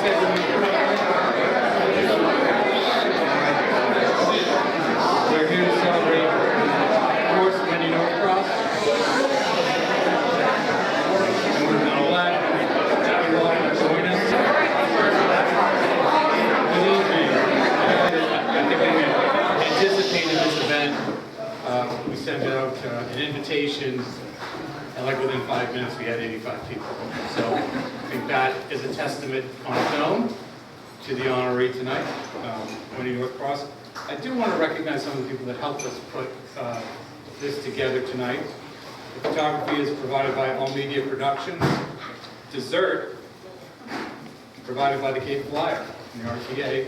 We're here to celebrate, of course, Wendy Northcross. And we're glad that you all can join us. Believe me, I think we anticipated this event. We sent out an invitation, and like within 5 minutes we had 85 people. So I think that is a testament on its own to the honoree tonight, Wendy Northcross. I do want to recognize some of the people that helped us put this together tonight. The photography is provided by All Media Productions. Dessert provided by the Cape Flyer and the RTA.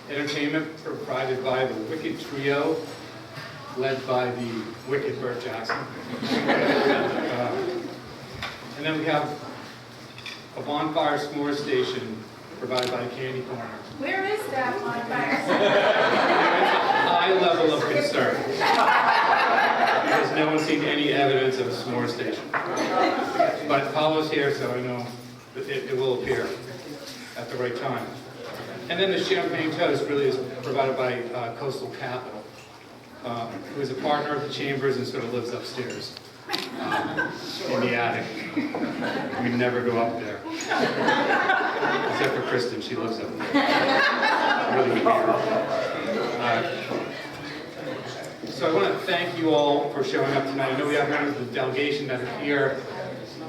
Entertainment provided by the Wicked Trio, led by the Wicked Burt Jackson. And then we have a bonfire s'more station provided by Candy Corner. Where is that bonfire? High level of concern. Because no one's seen any evidence of a s'more station. But Paulo's here, so I know that it will appear at the right time. And then the champagne toast really is provided by Coastal Capital, who is a partner of the Chambers and sort of lives upstairs in the attic. We never go up there. Except for Kristen, she lives up there. Really so I want to thank you all for showing up tonight. I know we have members of the delegation that are here.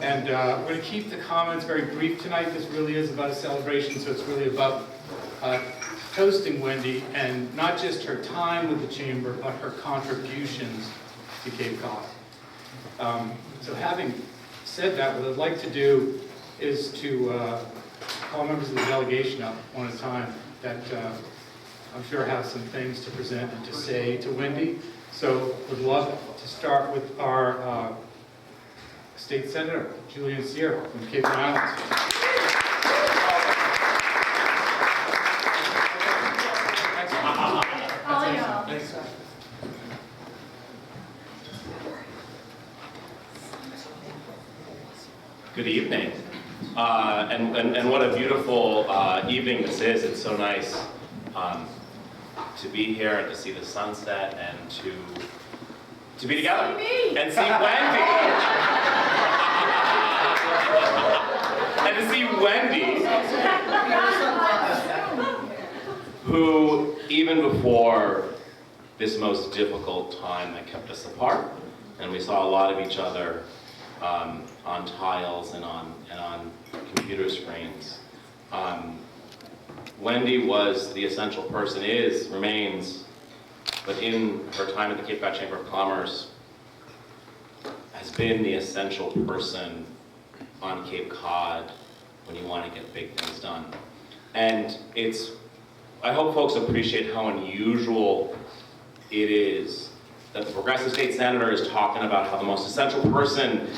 And we're going to keep the comments very brief tonight. This really is about a celebration, so it's really about toasting Wendy, and not just her time with the Chamber, but her contributions to Cape Cod. So having said that, what I'd like to do is to call members of the delegation up one at a time that I'm sure have some things to present and to say to Wendy. So would love to start with our State Senator, Julian Sear from Cape Islands. Good evening, and what a beautiful evening this is. It's so nice to be here and to see the sunset and to be together and see Wendy and to see Wendy, who even before this most difficult time that kept us apart, and we saw a lot of each other on tiles and on computer screens. Wendy was the essential person, remains, but in her time at the Cape Cod Chamber of Commerce, has been the essential person on Cape Cod when you want to get big things done. And I hope folks appreciate how unusual it is that the Progressive State Senator is talking about how the most essential person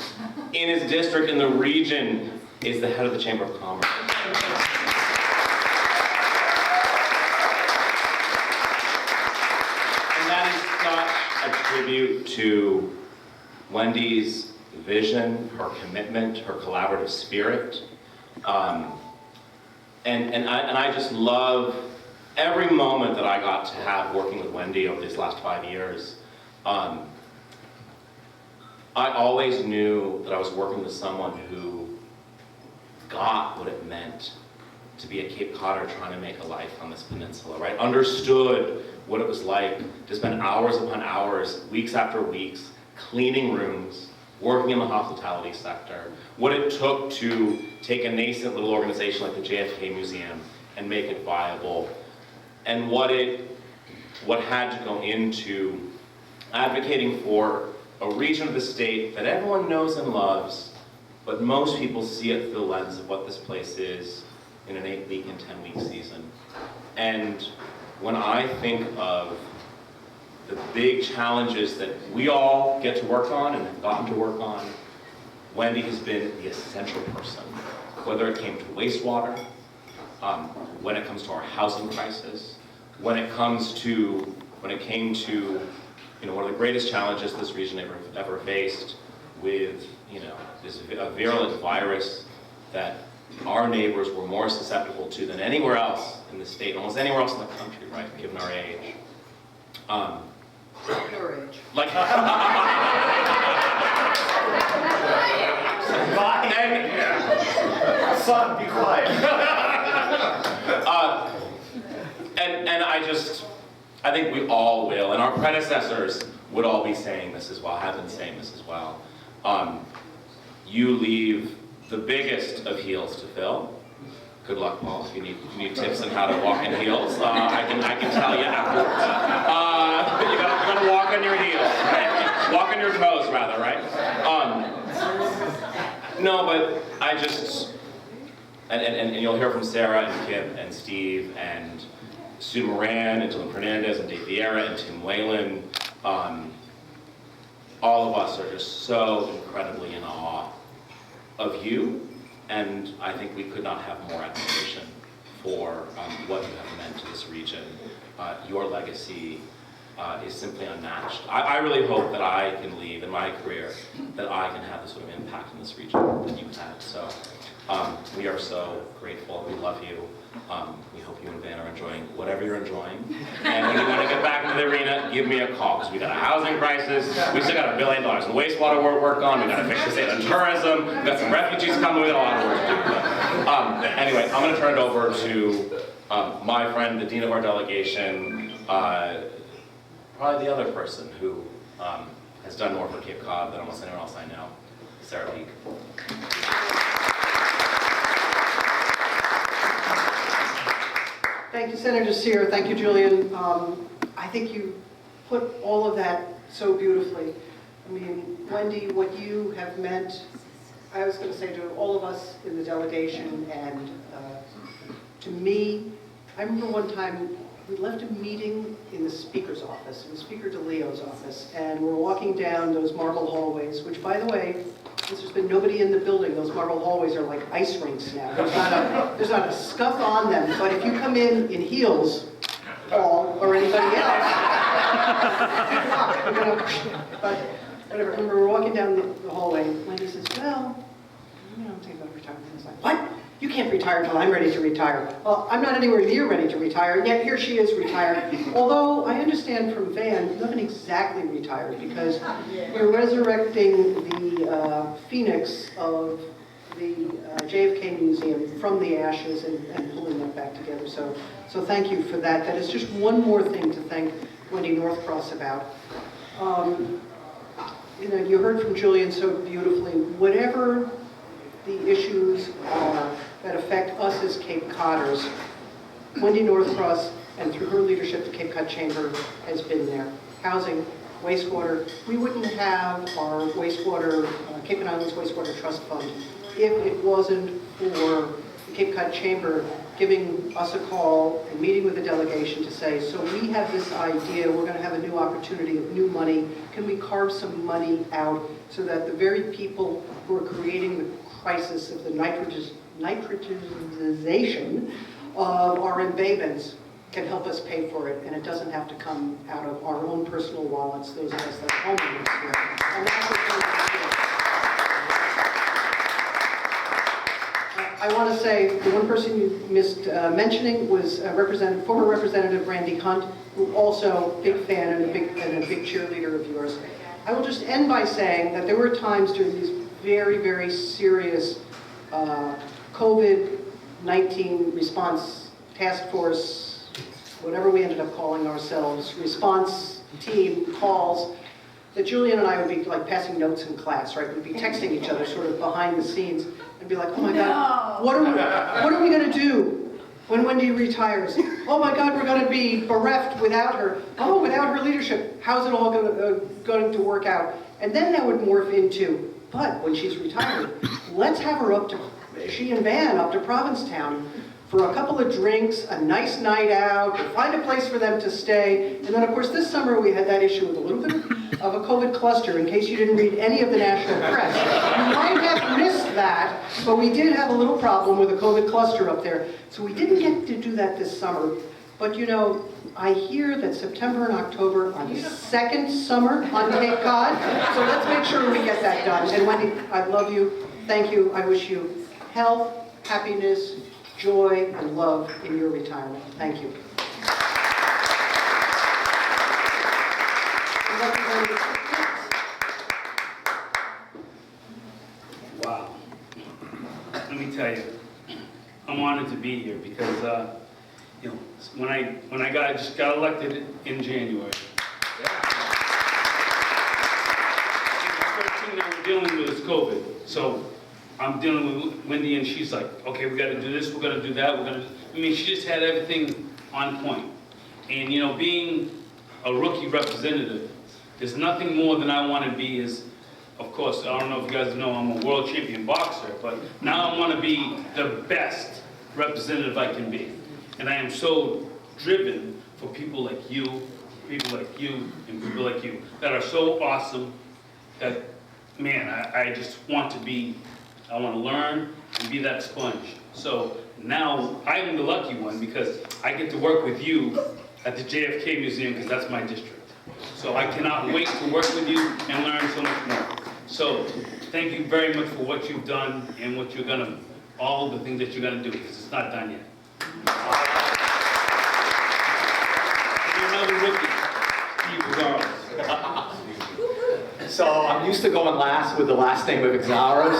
in his district, in the region, is the head of the Chamber of Commerce. And that is such a tribute to Wendy's vision, her commitment, her collaborative spirit. And I just love every moment that I got to have working with Wendy over these last 5 years. I always knew that I was working with someone who got what it meant to be a Cape Codder trying to make a life on this peninsula, right? Understood what it was like to spend hours upon hours, weeks after weeks, cleaning rooms, working in the hospitality sector, what it took to take a nascent little organization like the JFK Museum and make it viable, and what had to go into advocating for a region of the state that everyone knows and loves, but most people see it through the lens of what this place is in an 8-week and 10-week season. And when I think of the big challenges that we all get to work on and have gotten to work on, Wendy has been the essential person, whether it came to wastewater, when it comes to our housing crisis, when it came to one of the greatest challenges this region ever faced with this virulent virus that our neighbors were more susceptible to than anywhere else in the state, almost anywhere else in the country, right, given our age. Your age. Like, Son, be quiet. And I think we all will, and our predecessors would all be saying this as well, have been saying this as well. You leave the biggest of heels to fill. Good luck, Paul. If you need tips on how to walk in heels, I can tell you afterwards. You gotta walk on your heels, right? Walk on your toes, rather, right? No, but I just, and you'll hear from Sarah and Kip and Steve and Sue Moran and Dylan Fernandez and Dave Vieira and Tim Whalen. All of us are just so incredibly in awe of you, and I think we could not have more admiration for what you have meant to this region. Your legacy is simply unmatched. I really hope that I can leave in my career, that I can have the sort of impact in this region that you've had. So we are so grateful. We love you. We hope you and Van are enjoying whatever you're enjoying. And when you want to get back into the arena, give me a call, because we got a housing crisis. We still got $1 billion in wastewater work on. We got to fix the state of tourism. We got some refugees coming. We got a lot of work to do. But, anyway, I'm going to turn it over to my friend, the dean of our delegation, probably the other person who has done more for Cape Cod than almost anyone else I know, Sarah Peak. Thank you, Senator Sear. Thank you, Julian. I think you put all of that so beautifully. I mean, Wendy, what you have meant, I was going to say to all of us in the delegation and to me, I remember one time we left a meeting in the speaker's office, in Speaker DeLeo's office, and we're walking down those marble hallways, which, by the way, since there's been nobody in the building, those marble hallways are like ice rinks now. There's not a scuff on them, but if you come in heels, Paul, or anybody else, but whatever, when we were walking down the hallway, Wendy says, well, I'm thinking about retirement. I was like, what? You can't retire until I'm ready to retire. Well, I'm not anywhere near ready to retire, and yet here she is retired. Although I understand from Van, you haven't exactly retired, because we're resurrecting the phoenix of the JFK Museum from the ashes and pulling that back together. So thank you for that. That is just one more thing to thank Wendy Northcross about. You heard from Julian so beautifully. Whatever the issues are that affect us as Cape Codders, Wendy Northcross, and through her leadership, the Cape Cod Chamber has been there. Housing, wastewater. We wouldn't have our wastewater, Cape and Islands Wastewater Trust Fund if it wasn't for the Cape Cod Chamber giving us a call and meeting with the delegation to say, so we have this idea, we're going to have a new opportunity of new money. Can we carve some money out so that the very people who are creating the crisis of the nitrogenization of our embayments can help us pay for it, and it doesn't have to come out of our own personal wallets, those of us that are homeowners here. And that's what we're doing. I want to say the one person you missed mentioning was former Representative Randy Hunt, who also big fan and a big cheerleader of yours. I will just end by saying that there were times during these very, very serious COVID-19 response task force, whatever we ended up calling ourselves, response team calls, that Julian and I would be like passing notes in class, right? We'd be texting each other sort of behind the scenes and be like, oh my God, what are we going to do when Wendy retires? Oh my God, we're going to be bereft without her. Oh, without her leadership, how's it all going to work out? And then that would morph into, but when she's retired, let's have her she and Van up to Provincetown for a couple of drinks, a nice night out, find a place for them to stay. And then, of course, this summer we had that issue with a little bit of a COVID cluster, in case you didn't read any of the national press. You might have missed that, but we did have a little problem with a COVID cluster up there. So we didn't get to do that this summer. But I hear that September and October are the second summer on Cape Cod. So let's make sure we get that done. And Wendy, I love you. Thank you. I wish you health, happiness, joy, and love in your retirement. Thank you. Wow. Let me tell you, I'm honored to be here because, you know, when I just got elected in January. The first thing that we're dealing with is COVID. So I'm dealing with Wendy and she's like, okay, we gotta do this, we're gonna do that, I mean, she just had everything on point. And you know, being a rookie representative, there's nothing more than I wanna be is, of course, I don't know if you guys know, I'm a world champion boxer, but now I wanna be the best representative I can be. And I am so driven for people like you, and people like you, that are so awesome, that, man, I just want to be, I want to learn and be that sponge. So now I'm the lucky one because I get to work with you at the JFK Museum because that's my district. So I cannot wait to work with you and learn so much more. So thank you very much for what you've done and what you're gonna, all the things that you're gonna do because it's not done yet. You're another rookie, Steve Gonzalez. So I'm used to going last with the last name of Exaros.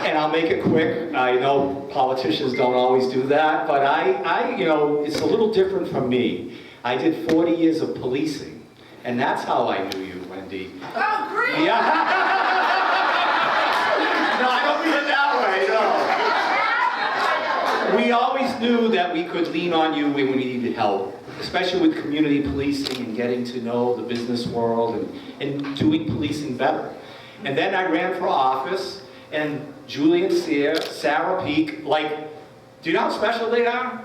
And I'll make it quick. I know politicians don't always do that, but I, you know, it's a little different from me. I did 40 years of policing, and that's how I knew you, Wendy. Oh, great! Yeah. No, I don't mean it that way, no. We always knew that we could lean on you when we needed help, especially with community policing and getting to know the business world and doing policing better. And then I ran for office, and Julie and Sarah Peak, like, do you know how special they are?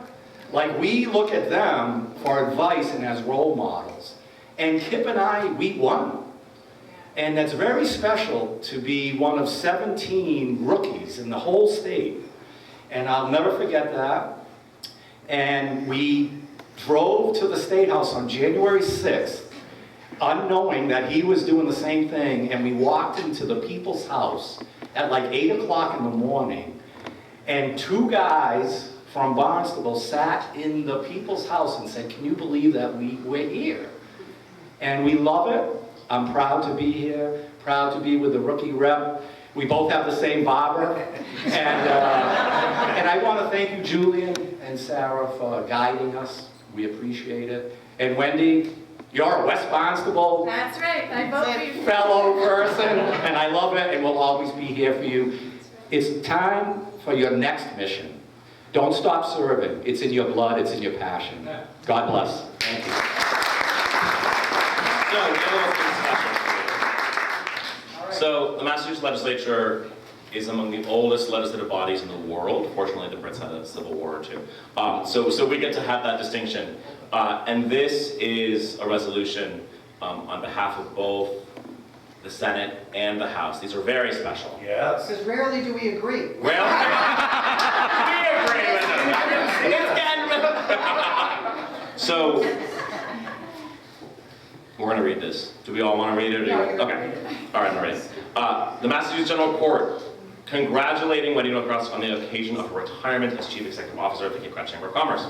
Like, we look at them for advice and as role models. And Kip and I, we won. And that's very special to be one of 17 rookies in the whole state. And I'll never forget that. And we drove to the State House on January 6th, unknowing that he was doing the same thing, and we walked into the People's House at like 8 o'clock in the morning, and two guys from Barnstable sat in the People's House and said, "Can you believe that we're here?" And we love it. I'm proud to be here, proud to be with the rookie rep. We both have the same barber. And I want to thank you, Julian and Sarah, for guiding us. We appreciate it. And Wendy, you're a West Barnstable That's right, I vote for you. fellow person, and I love it, and we'll always be here for you. It's time for your next mission. Don't stop serving. It's in your blood, it's in your passion. God bless. Thank you. So the Massachusetts legislature is among the oldest legislative bodies in the world. Fortunately, the Brits had a civil war or two. So we get to have that distinction. And this is a resolution on behalf of both the Senate and the House. These are very special. Yes. Because rarely do we agree. Well, we agree with them. So, we're going to read this. Do we all want to read it? Okay. All right, I'm ready. The Massachusetts General Court congratulating Wendy Northcross on the occasion of her retirement as Chief Executive Officer of the Cape Cod Chamber of Commerce.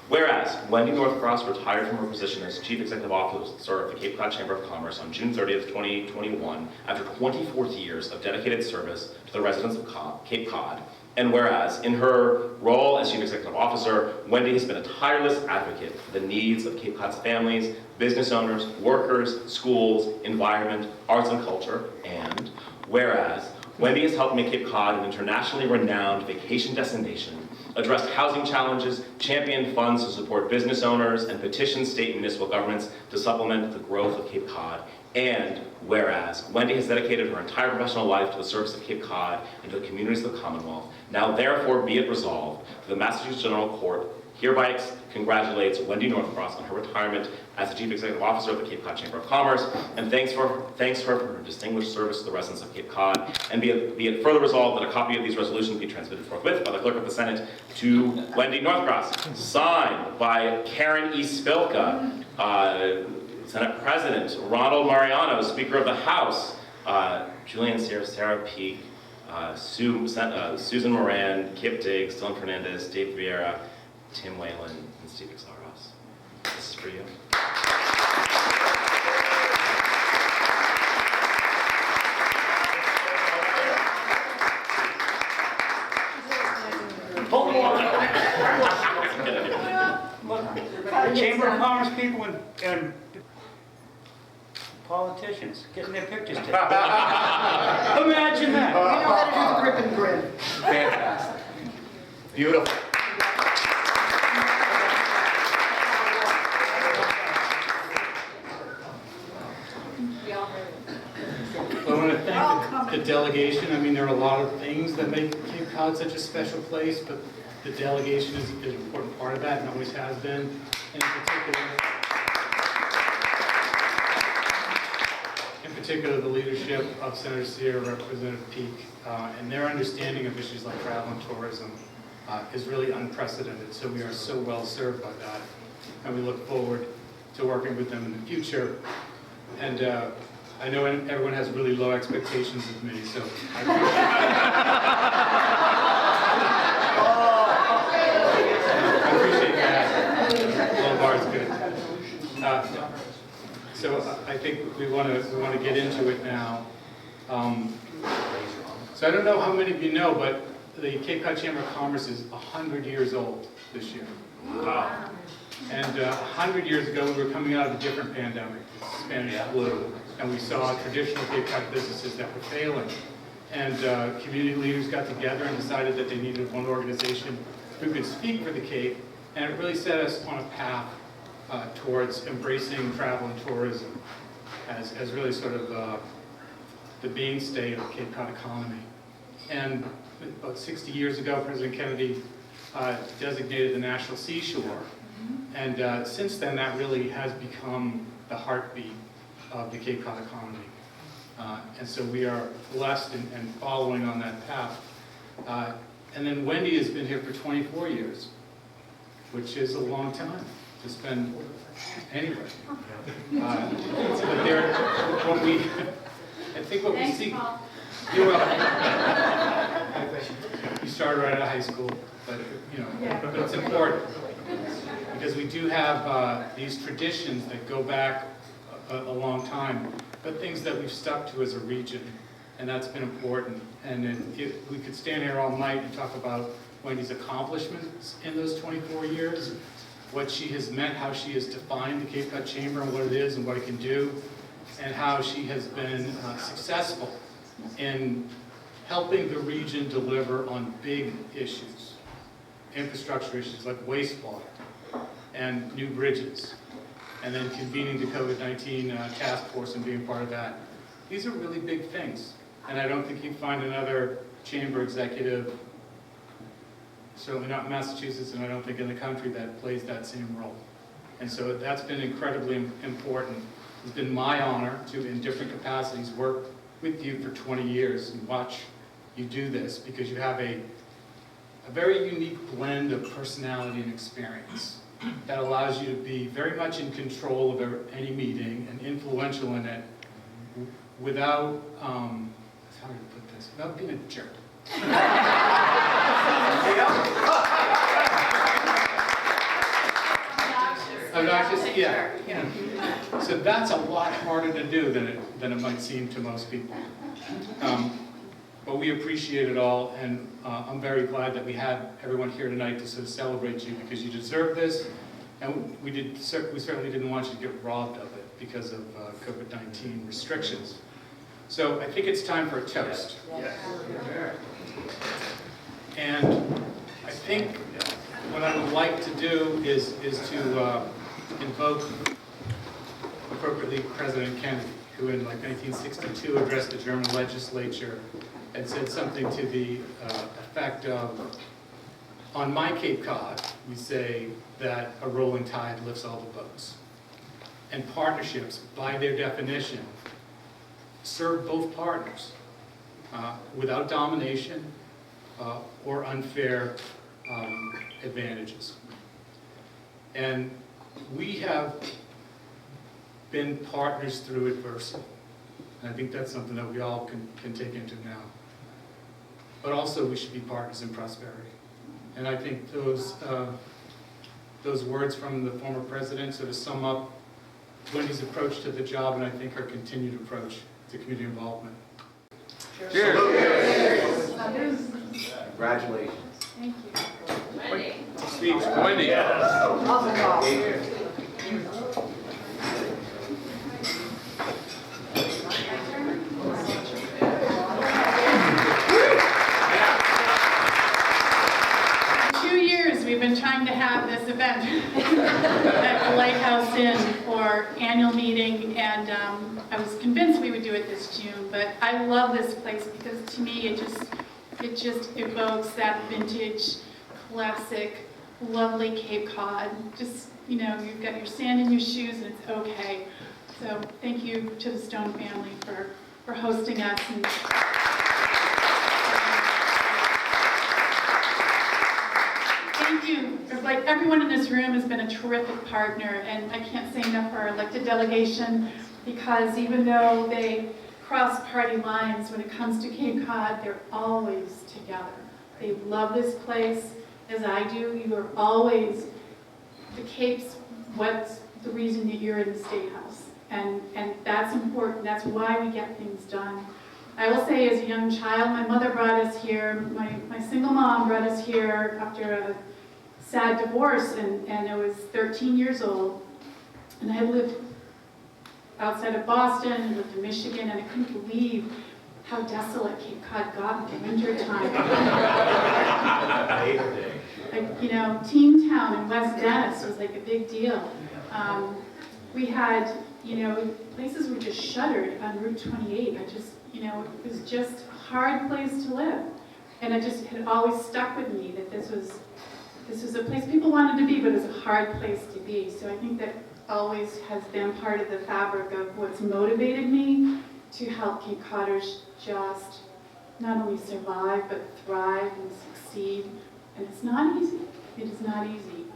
Whereas, Wendy Northcross retired from her position as Chief Executive Officer of the Cape Cod Chamber of Commerce on June 30th, 2021, after 24 years of dedicated service to the residents of Cape Cod. And whereas, in her role as Chief Executive Officer, Wendy has been a tireless advocate for the needs of Cape Cod's families, business owners, workers, schools, environment, arts and culture. And whereas, Wendy has helped make Cape Cod an internationally renowned vacation destination, addressed housing challenges, championed funds to support business owners, and petitioned state and municipal governments to supplement the growth of Cape Cod. And whereas, Wendy has dedicated her entire professional life to the service of Cape Cod and to the communities of the Commonwealth. Now therefore be it resolved that the Massachusetts General Court hereby congratulates Wendy Northcross on her retirement as the Chief Executive Officer of the Cape Cod Chamber of Commerce, and thanks her for her distinguished service to the residents of Cape Cod. And be it further resolved that a copy of these resolutions be transmitted forthwith by the Clerk of the Senate to Wendy Northcross. Signed by Karen E. Spilka, Senate President Ronald Mariano, Speaker of the House, Julian Sarah Peak, Susan Moran, Kip Diggs, Dylan Fernandez, Dave Vieira, Tim Whalen, and Steve Exaros. This is for you. Hold on. Chamber of Commerce people and politicians getting their pictures taken. Imagine We that. know how to do the grip and grin. Fantastic. Beautiful. I want to thank the delegation. I mean, there are a lot of things that make Cape Cod such a special place, but the delegation is an important part of that and always has been. And in particular, the leadership of Senator Sear, Representative Peake, and their understanding of issues like travel and tourism is really unprecedented. So we are so well served by that, and we look forward to working with them in the future. And I know everyone has really low expectations of me, so I appreciate that. Low bar is good. So I think we want to get into it now. So I don't know how many of you know, but the Cape Cod Chamber of Commerce is 100 years old this year. Wow. And 100 years ago, we were coming out of a different pandemic, Spanish flu, and we saw traditional Cape Cod businesses that were failing. And community leaders got together and decided that they needed one organization who could speak for the Cape, and it really set us on a path towards embracing travel and tourism as really sort of the mainstay of the Cape Cod economy. And about 60 years ago, President Kennedy designated the National Seashore. And since then, that really has become the heartbeat of the Cape Cod economy. And so we are blessed and following on that path. And then Wendy has been here for 24 years, which is a long time to spend anywhere. But there, I think what we see. You're welcome. You started right out of high school, but but it's important because we do have these traditions that go back a long time, but things that we've stuck to as a region, and that's been important. And we could stand here all night and talk about Wendy's accomplishments in those 24 years, what she has meant, how she has defined the Cape Cod Chamber and what it is and what it can do, and how she has been successful in helping the region deliver on big issues, infrastructure issues like wastewater and new bridges, and then convening the COVID-19 task force and being part of that. These are really big things, and I don't think you'd find another chamber executive, certainly not in Massachusetts, and I don't think in the country, that plays that same role. And so that's been incredibly important. It's been my honor to, in different capacities, work with you for 20 years and watch you do this, because you have a very unique blend of personality and experience that allows you to be very much in control of any meeting and influential in it without, how do I put this, without being a jerk. Obnoxious, yeah. So that's a lot harder to do than it might seem to most people. But we appreciate it all, and I'm very glad that we had everyone here tonight to sort of celebrate you, because you deserve this, and we certainly didn't want you to get robbed of it because of COVID-19 restrictions. So I think it's time for a toast. Yes. And I think what I would like to do is to invoke appropriately President Kennedy, who in like 1962 addressed the German legislature and said something to the effect of, on my Cape Cod, we say that a rolling tide lifts all the boats. And partnerships, by their definition, serve both partners without domination or unfair advantages. And we have been partners through adversity. And I think that's something that we all can take into now. but also we should be partners in prosperity. And I think those words from the former president sort of sum up Wendy's approach to the job, and I think her continued approach to community involvement. Congratulations. Thank you. Wendy. We've been trying to have this event at the Lighthouse Inn for annual meeting, and I was convinced we would do it this June, but I love this place because to me it just evokes that vintage, classic, lovely Cape Cod. Just, you know, you've got your sand in your shoes and it's okay. So thank you to the Stone family for hosting us. And thank you. Like, everyone in this room has been a terrific partner, and I can't say enough for our elected delegation, because even though they cross party lines when it comes to Cape Cod, they're always together. They love this place as I do. You are always, the Cape's what's the reason that you're in the State House. And that's important. That's why we get things done. I will say, as a young child, my mother brought us here. My single mom brought us here after a sad divorce, and I was 13 years old. And I had lived outside of Boston and lived in Michigan, and I couldn't believe how desolate Cape Cod got in the wintertime. Like, you know, Teen Town in West Dennis was like a big deal. We had, you know, places were just shuttered on Route 28. You know, it was just a hard place to live. And it just had always stuck with me that this was a place people wanted to be, but it was a hard place to be. So I think that always has been part of the fabric of what's motivated me to help Cape Codders just not only survive, but thrive and succeed. And it's not easy. It is not easy.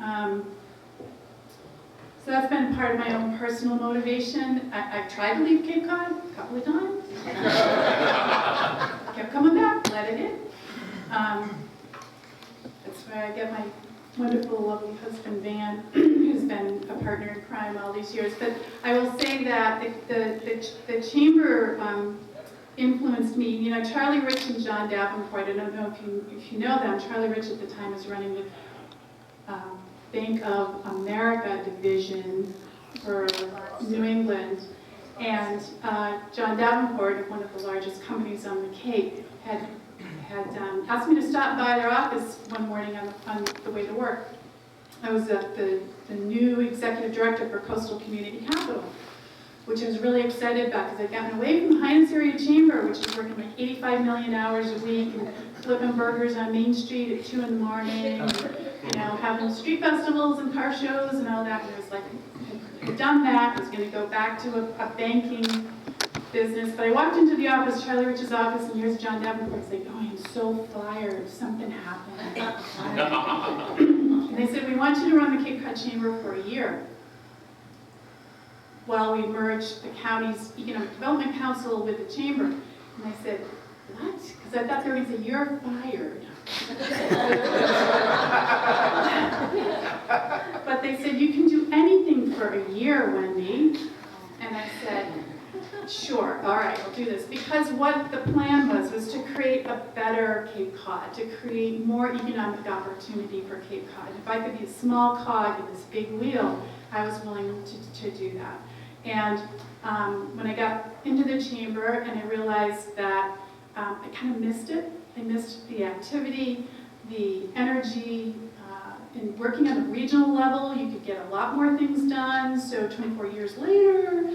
So that's been part of my own personal motivation. I've tried to leave Cape Cod a couple of times. Kept coming back, let it in. That's where I get my wonderful, lovely husband, Van, who's been a partner in crime all these years. But I will say that the chamber influenced me. You know, Charlie Rich and John Davenport, I don't know if you know them. Charlie Rich at the time was running the Bank of America division for New England. And John Davenport, one of the largest companies on the Cape, had asked me to stop by their office one morning on the way to work. I was the new executive director for Coastal Community Capital, which I was really excited about because I'd gotten away from the Hyannis Area Chamber, which is working like 85 million hours a week and flipping burgers on Main Street at 2 in the morning, and, you know, having street festivals and car shows and all that. And I was like, I'd done that. I was going to go back to a banking business. But I walked into the office, Charlie Rich's office, and here's John Davenport saying, "Oh, I'm so fired. Something happened." And they said, "We want you to run the Cape Cod Chamber for a year while we merge the county's Economic Development Council with the chamber." And I said, "What?" Because I thought they were going to say, "You're fired." But they said, "You can do anything for a year, Wendy." And I said, "Sure, all right, I'll do this." Because what the plan was to create a better Cape Cod, to create more economic opportunity for Cape Cod. If I could be a small cog in this big wheel, I was willing to do that. And when I got into the chamber and I realized that I kind of missed it. I missed the activity, the energy. In working on a regional level, you could get a lot more things done. So 24 years later,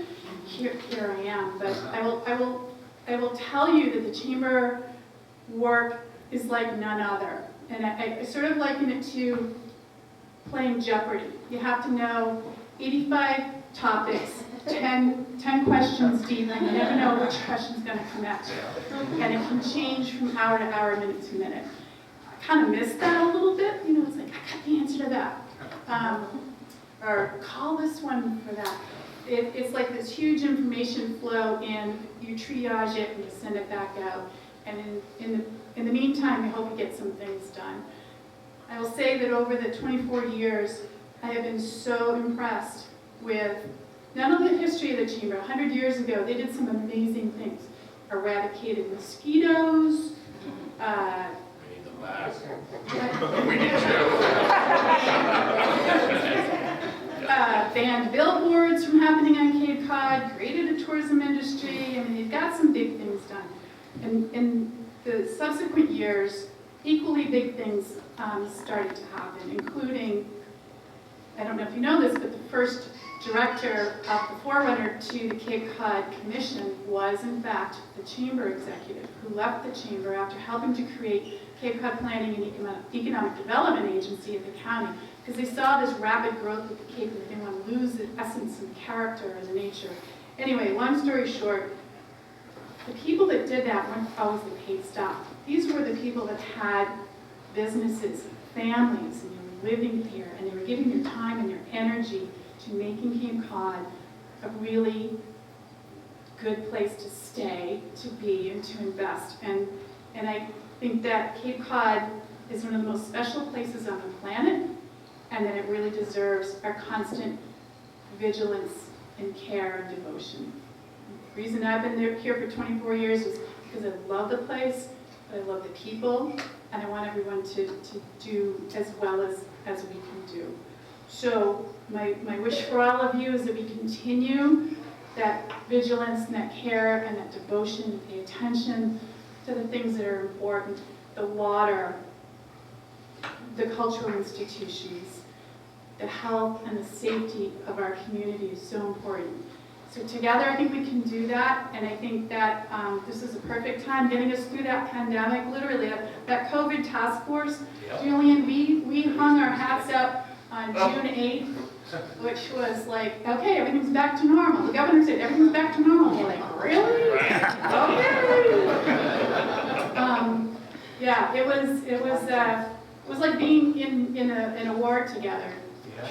here I am. But I will tell you that the chamber work is like none other. And I sort of liken it to playing Jeopardy. You have to know 85 topics, 10 questions deep, and you never know which question's going to come at you. And it can change from hour to hour, minute to minute. I kind of missed that a little bit. You know, it's like, I got the answer to that. Or call this one for that. It's like this huge information flow, and you triage it and you send it back out. And in the meantime, we hope we get some things done. I will say that over the 24 years, I have been so impressed with not only the history of the Chamber. 100 years ago, they did some amazing things. Eradicated mosquitoes. We need them back. Banned billboards from happening on Cape Cod, created a tourism industry. I mean, they've got some big things done. And in the subsequent years, equally big things started to happen, including, I don't know if you know this, but the first director of the forerunner to the Cape Cod Commission was, in fact, the Chamber executive who left the Chamber after helping to create Cape Cod Planning and Economic Development Agency at the county, because they saw this rapid growth at the Cape and they didn't want to lose the essence and character and the nature. Anyway, long story short, the people that did that weren't always the paid staff. These were the people that had businesses, families, and they were living here, and they were giving their time and their energy to making Cape Cod a really good place to stay, to be, and to invest. And I think that Cape Cod is one of the most special places on the planet, and that it really deserves our constant vigilance and care and devotion. The reason I've been here for 24 years is because I love the place, but I love the people, and I want everyone to do as well as we can do. So my wish for all of you is that we continue that vigilance and that care and that devotion, to pay attention to the things that are important, the water, the cultural institutions, the health and the safety of our community is so important. So together I think we can do that, and I think that this is a perfect time getting us through that pandemic. Literally, that COVID task force, Julian, we hung our hats up on June 8th, which was like, okay, everything's back to normal. The governor said everything's back to normal. We're like, really? Okay. Yeah, it was like being in a war together.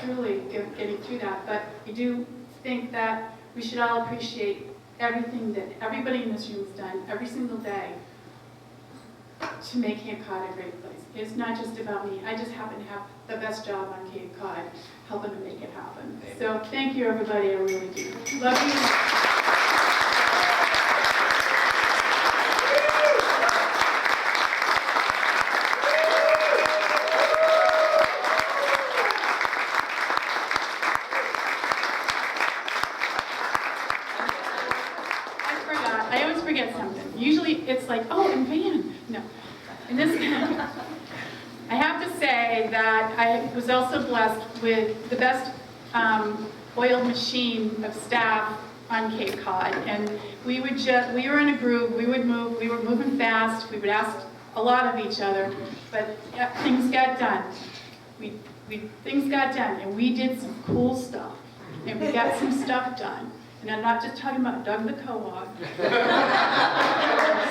Truly getting through that. But I do think that we should all appreciate everything that everybody in this room has done every single day to make Cape Cod a great place. It's not just about me. I just happen to have the best job on Cape Cod, helping to make it happen. So thank you, everybody. I really do. Love you. It's like, oh, and Van. No. In this case, I have to say that I was also blessed with the best oiled machine of staff on Cape Cod. And we were in a group, we were moving fast, we would ask a lot of each other, but things got done. Things got done, and we did some cool stuff. And we got some stuff done. And I'm not just talking about Doug the Co-op,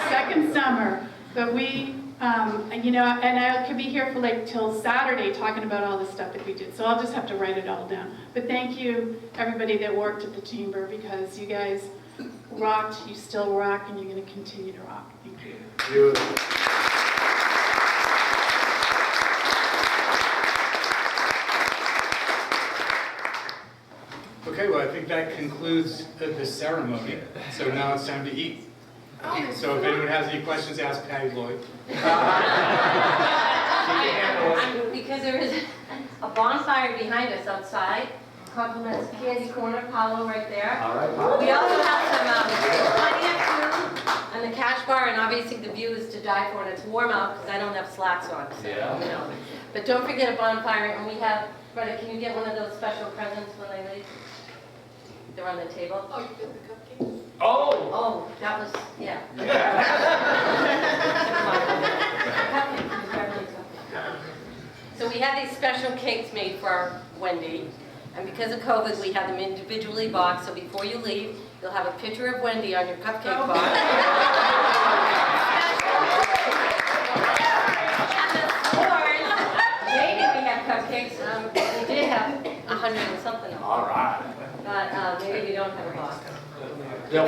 second summer, but we, and I could be here for like till Saturday talking about all the stuff that we did, so I'll just have to write it all down. But thank you, everybody that worked at the Chamber, because you guys rocked, you still rock, and you're going to continue to rock. Thank you. Okay, well, I think that concludes the ceremony. So now it's time to eat. So if anyone has any questions, ask Patty Lloyd. Because there is a bonfire behind us outside. Compliments Candy Corner, Paulo right there. All right. We also have some plenty of food and the cash bar, and obviously the view is to die for, and it's warm out because I don't have slacks on. So, Yeah. But don't forget a bonfire, and we have, Brother, can you get one of those special presents when they leave? They're on the table. Oh, you did the cupcakes? Oh! Oh, that was, yeah. So we had these special cakes made for Wendy, and because of COVID, we had them individually boxed, so before you leave, you'll have a picture of Wendy on your cupcake box. And the stores, maybe we had cupcakes, we did have 100 and something of them. All right. But maybe we don't have a box. Yeah.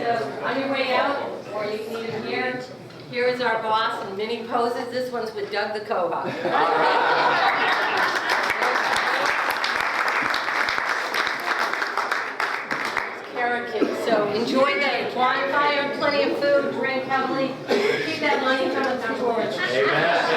So on your way out, or you can even here, here is our boss in many poses. This one's with Doug the Cohawk. Carrot cake. So enjoy the bonfire, plenty of food, drink heavily. Keep that money coming through towards. Amen.